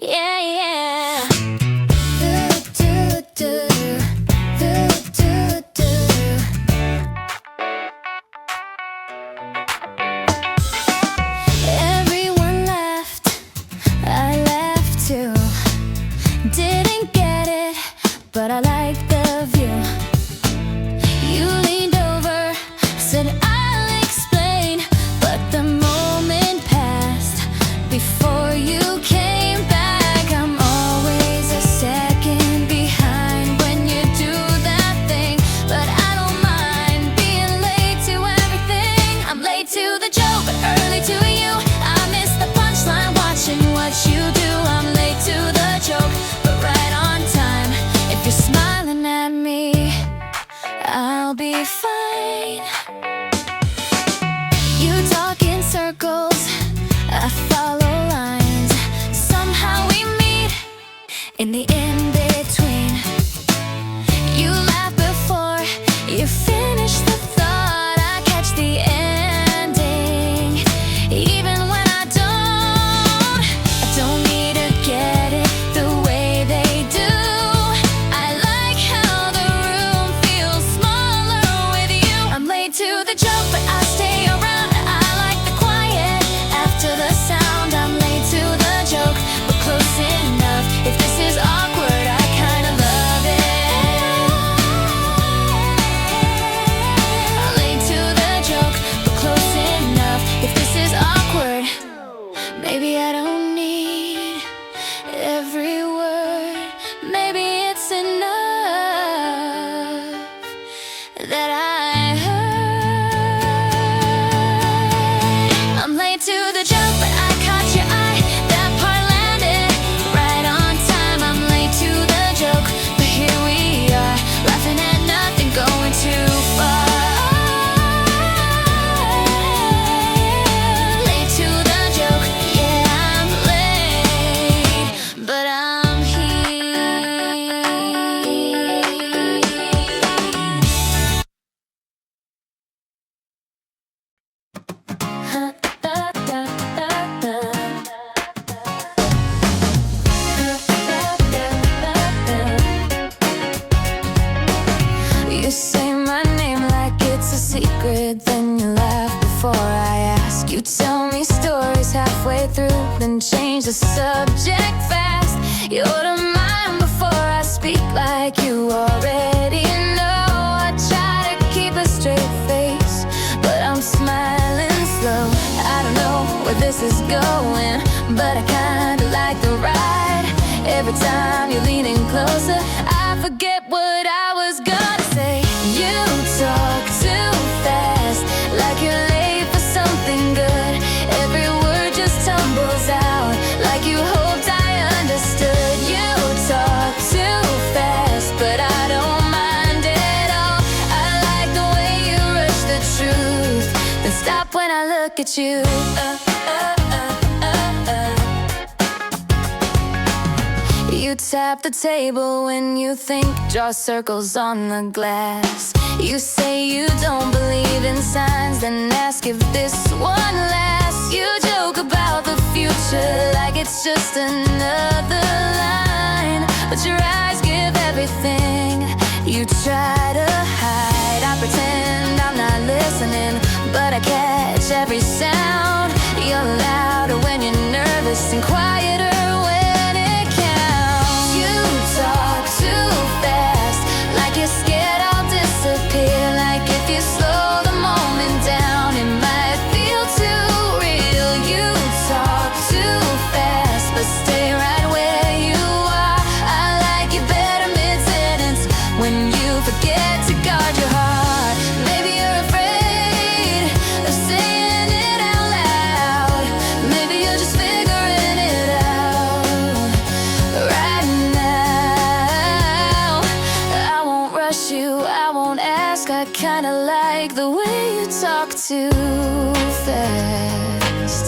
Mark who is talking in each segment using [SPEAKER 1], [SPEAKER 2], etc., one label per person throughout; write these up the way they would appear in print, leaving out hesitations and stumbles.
[SPEAKER 1] Yeah, yeah. Everyone laughed, I laughed too. Didn't get it, but I liked the view. You leaned over, said I'll explain, but the moment passed before you came back. I'm always a second behind when you do that thing, but I don't mind being late to everything. I'm late to the joke, but early to you. I miss the punchline, watching what you do. I'm late to the joke, but right on time. If you're smiling at me, I'll be fine. You talk in circles, I follow lines. Somehow we meet in the in-between. You laugh before you finish the thought. I catch the ending, even when I don't need to get it the way they do. I like how the room feels smaller with you. I'm late to the joke, but I stay around. I like the quiet after the sound. I'm late to the joke, but close enough. If this is awkward, I kinda love it. I'm late to the joke, but close enough. If this is awkward, maybe I don't need every word. Maybe it's enough that I heard. I'm late to the joke, but I caught your eye. That part landed right on time. I'm late to the joke, but here we are, laughing at nothing, going too far. Late to the joke, yeah, I'm late, but I'm here. You say my name like it's a secret, then you laugh before I ask. You tell me stories halfway through, then change the subject fast. You order mine before I speak, like you already know. I try to keep a straight face, but I'm smiling slow. I don't know where this is going, but I kinda like the ride. Every time you're leaning closer, I forget what I was gonna say. You talk too fast, like you're late for something good. Every word just tumbles out, like you hoped I understood. You talk too fast, but I don't mind at all. I like the way you rush the truth, then stop when I look at you. You tap the table when you think, draw circles on the glass. You say you don't believe in signs, then ask if this one lasts. You joke about the future like it's just another line, but your eyes give everything you try to hide. I pretend I'm not listening, but I catch every sound. You're louder when you're nervous and quieter when it counts. You talk too fast, like you're scared I'll disappear. Like if you slow the moment down, it might feel too real. You talk too fast, but stay right where you are. I like you better mid-sentence, when you forget to guard your heart. Maybe you're afraid of saying it out loud. Maybe you're just figuring it out right now. I won't rush you, I won't ask. I kinda like the way you talk too fast.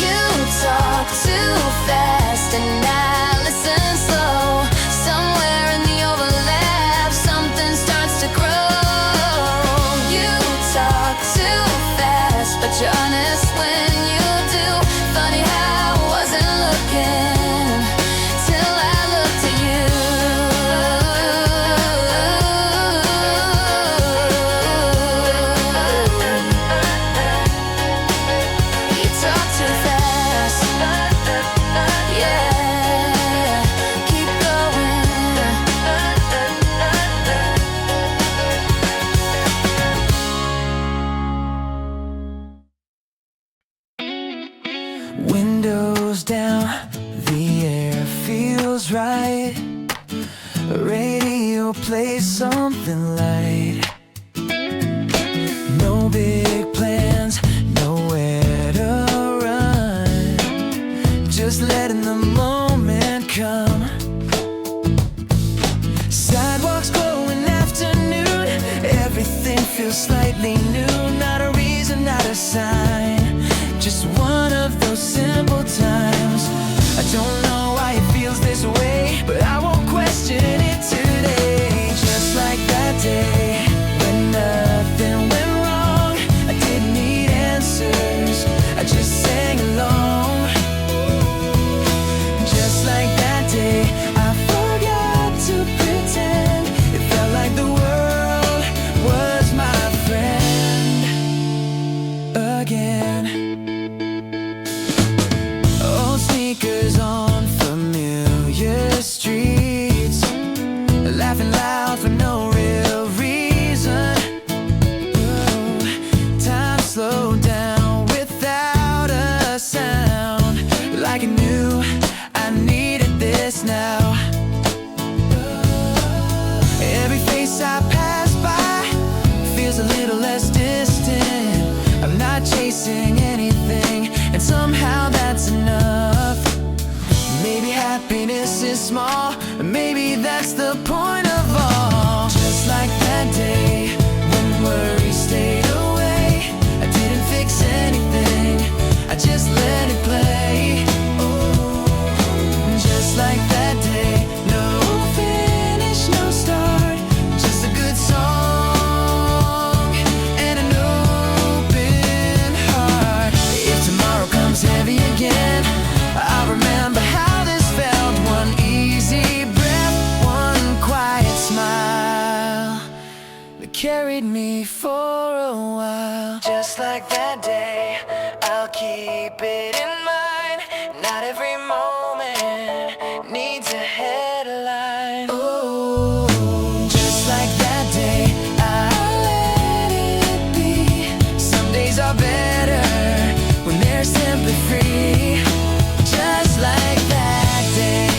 [SPEAKER 1] You talk too fast and I listen slow. Somewhere in the overlap, something starts to grow. You talk too fast, but you're honest when you do. Funny how
[SPEAKER 2] goes down, the air feels right. Radio plays something light. No big plans, nowhere to run, just letting the moment come. Sidewalks glow in afternoon, everything feels slightly new. Not a reason, not a sign, just one of those simple times. I don't know why it feels this way, but I won't question it today. Just like that day when nothing went wrong, I didn't need answers, I just sang along. Just like that day, I forgot to pretend. It felt like the world was my friend again. Old sneakers on familiar streets, laughing loud for no real reason. Ooh, time slowed down without a sound, like I knew I needed this now. Every face I pass by feels a little less distant. I'm not chasing anything, and somehow that's enough. Maybe happiness is small, maybe that's the point of all. Just like that day when worry stayed away, I didn't fix anything, I just let it play. Just like that day, no finish, no start, just a good song and an open heart. If tomorrow comes heavy again, I'll remember how this felt. One easy breath, one quiet smile that carried me for a while. Just like that day, I'll keep it in mind. Not every moment needs a headline. Ooh, just like that day, I'll let it be. Some days are better when they're simply free. Just like that day.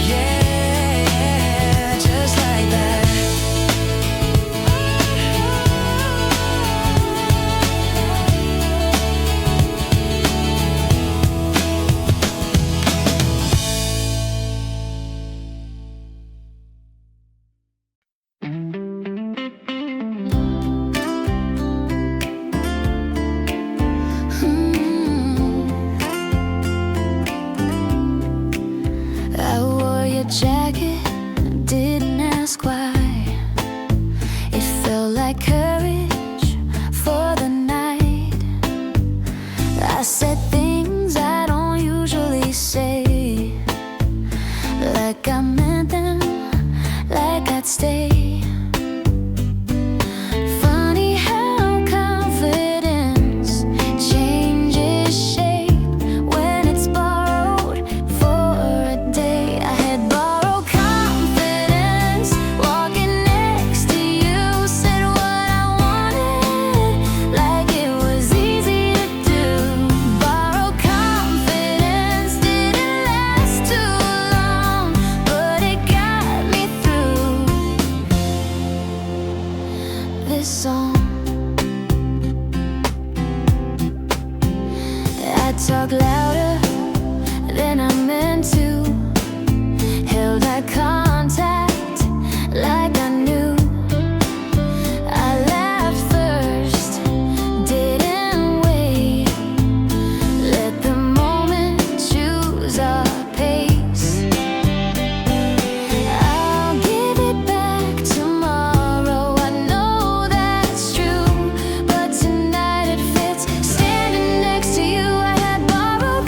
[SPEAKER 2] Yeah, just like that. I wore your jacket, didn't ask why. It felt like courage for the night. I said things I don't usually say, like I meant them, like I'd stay. Funny how confidence changes shape when it's borrowed for a day. I had borrowed confidence, walking next to you, said what I wanted, like it was easy to do. Borrowed confidence didn't last too long, but it got me through this song. I talk louder than I meant to, held eye contact like I knew. I laughed first, didn't wait, let the moment choose our pace. I'll give it back tomorrow, I know that's true, but tonight it fits. Standing next to you, I had borrowed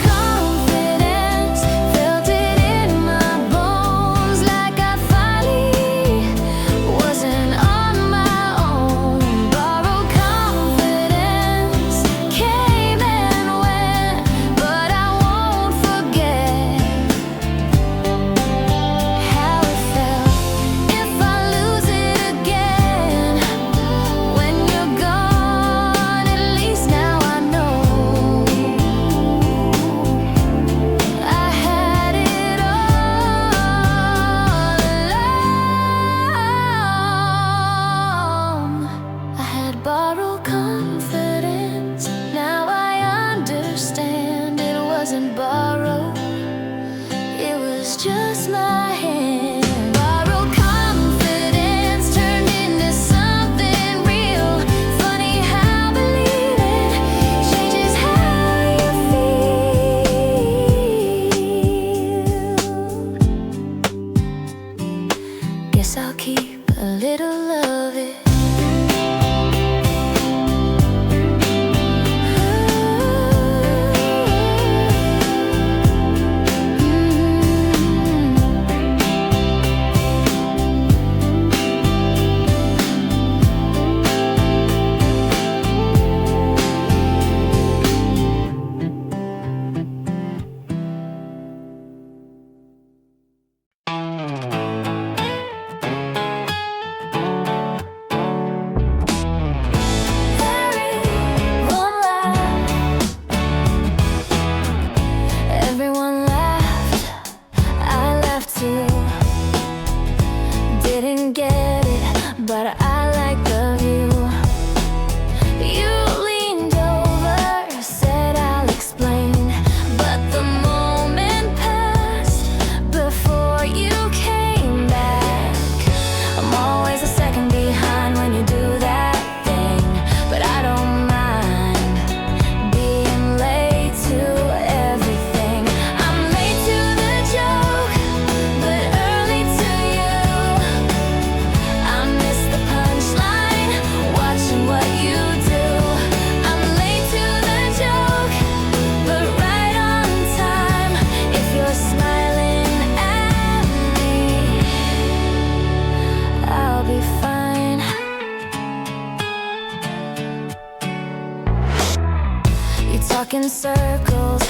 [SPEAKER 1] walk in circles,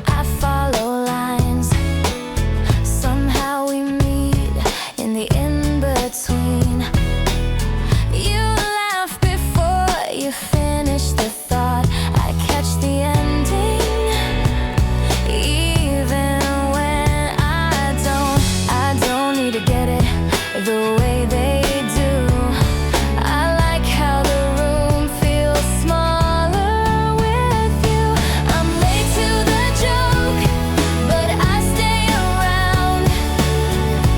[SPEAKER 1] I follow lines. Somehow we meet in the in-between. You laugh before you finish the thought. I catch the ending, even when I don't need to get it the way they do. I like how the room feels smaller with you. I'm late to the joke, but I stay around.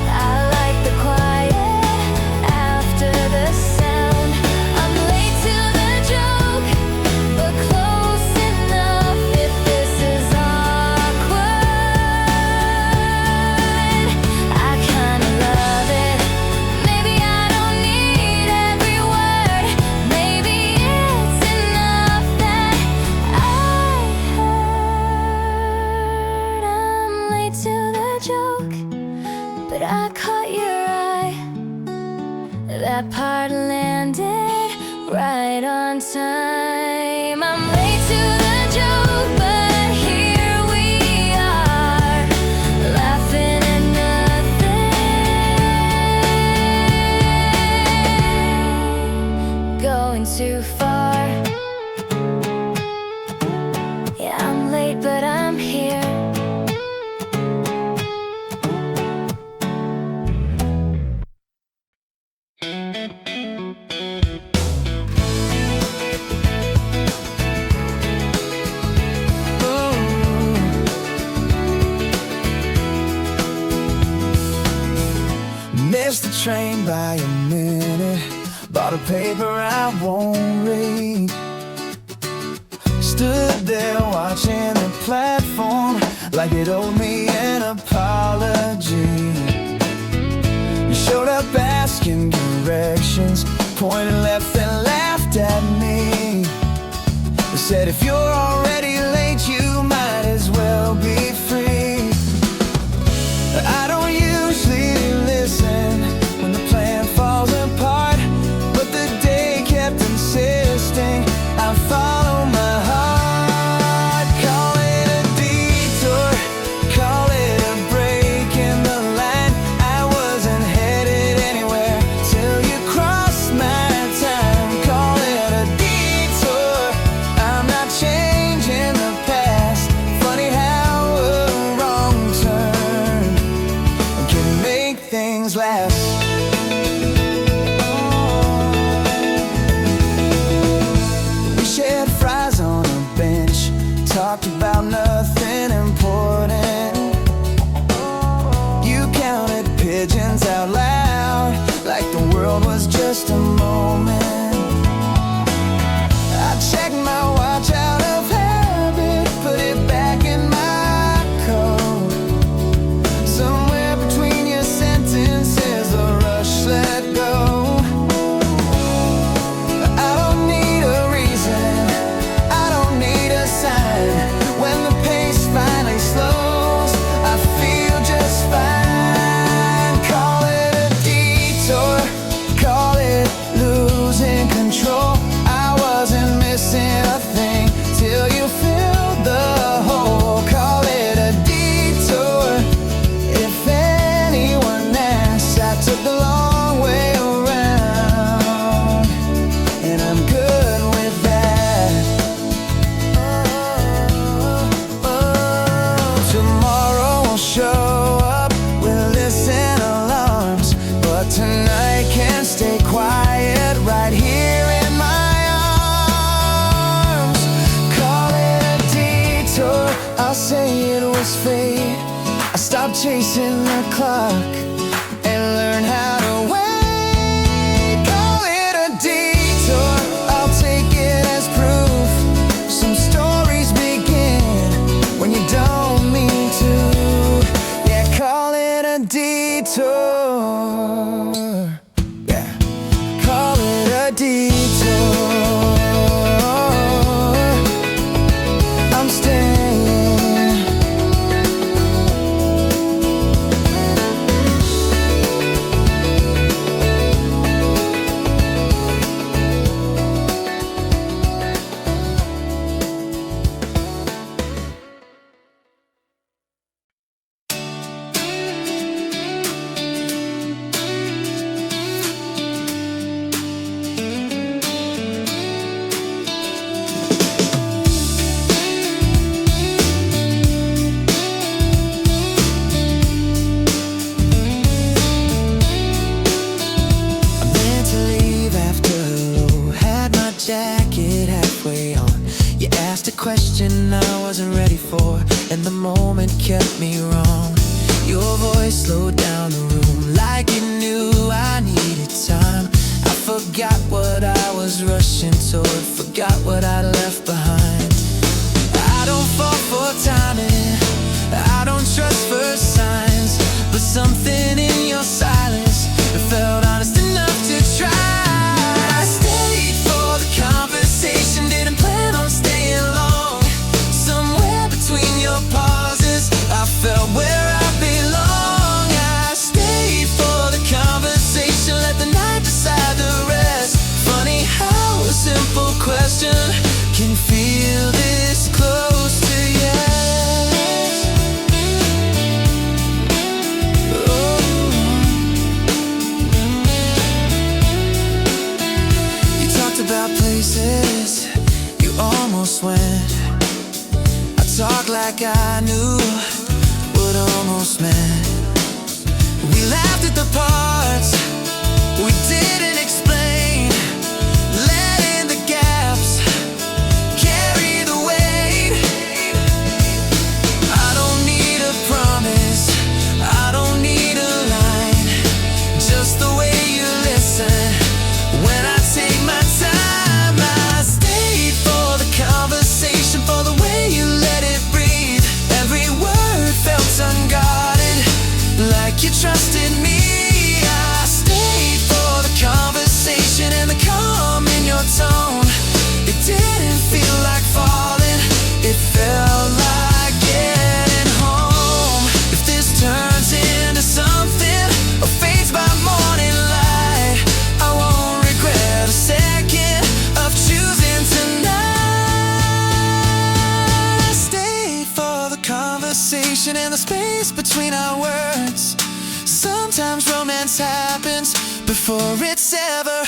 [SPEAKER 1] I like the quiet after the sound. I'm late to the joke, but close enough if this is awkward. I kinda love it. Maybe I don't need every word. Maybe it's enough that I heard. I'm late to the joke, but I caught your eye. That part landed right on time. I'm late to the joke, but here we are, laughing at nothing, going too far. Yeah, I'm late, but I'm here.
[SPEAKER 2] Missed the train by a minute. Bought a paper I won't read. Stood there watching the platform like it owed me an apology. You showed up asking directions, pointed left and laughed at me. You said if you're already late, you might as well be free. I don't usually listen when the plan falls apart, but the day kept insisting I follow my heart. Call it a detour, call it a break in the line. I wasn't headed anywhere till you crossed my time. Call it a detour, I'm not changing the past. Funny how a wrong turn can make things last. We shared fries on a bench, talked about nothing important. You counted pigeons out loud like the world was just a moment. I checked my watch out of habit, put it back in my coat. Somewhere between your sentences, the rush let go. I don't need a reason, I don't need a sign. When the pace finally slows, I feel just fine. Call it a detour, call it losing control. I wasn't missing a thing till you filled the hole. Call it a detour, if anyone asks. I took the long way around, and I'm good with that. Tomorrow will show up with listen alarms, but tonight can't stay quiet right here in my arms. Call it a detour, I'll say it was fate. I stopped chasing the clock and learned how to wait. Call it a detour, I'll take it as proof. Some stories begin when you don't mean to. Yeah, call it a detour. Yeah, call it a detour. I'm staying. jacket halfway on. You asked a question I wasn't ready for, and the moment kept me wrong. Your voice slowed down the room like it knew I needed time. I forgot what I was rushing toward, forgot what I left behind. I don't fall for timing, I don't trust first signs, but something in your silence, it felt honest enough to try. I stayed for the conversation, didn't plan on staying long. Somewhere between your pauses, I felt where I belong. I stayed for the conversation, let the night decide the rest. Funny how a simple question can feel this close to yes. Oh. You talked about places you almost went. I talked like I knew what almost meant. We laughed at the parts we didn't explain, letting the gaps carry the weight. I don't need a promise, I don't need a line, just the way you listen when I take my time. I stayed for the conversation, for the way you let it breathe. Every word felt unguarded, like you trusted me. I stayed for the conversation and the calm in your tone. It didn't feel like falling, it felt like getting home. If this turns into something or fades by morning light, I won't regret a second of choosing tonight. I stayed for the conversation and the space between our words. Sometimes romance happens before it's ever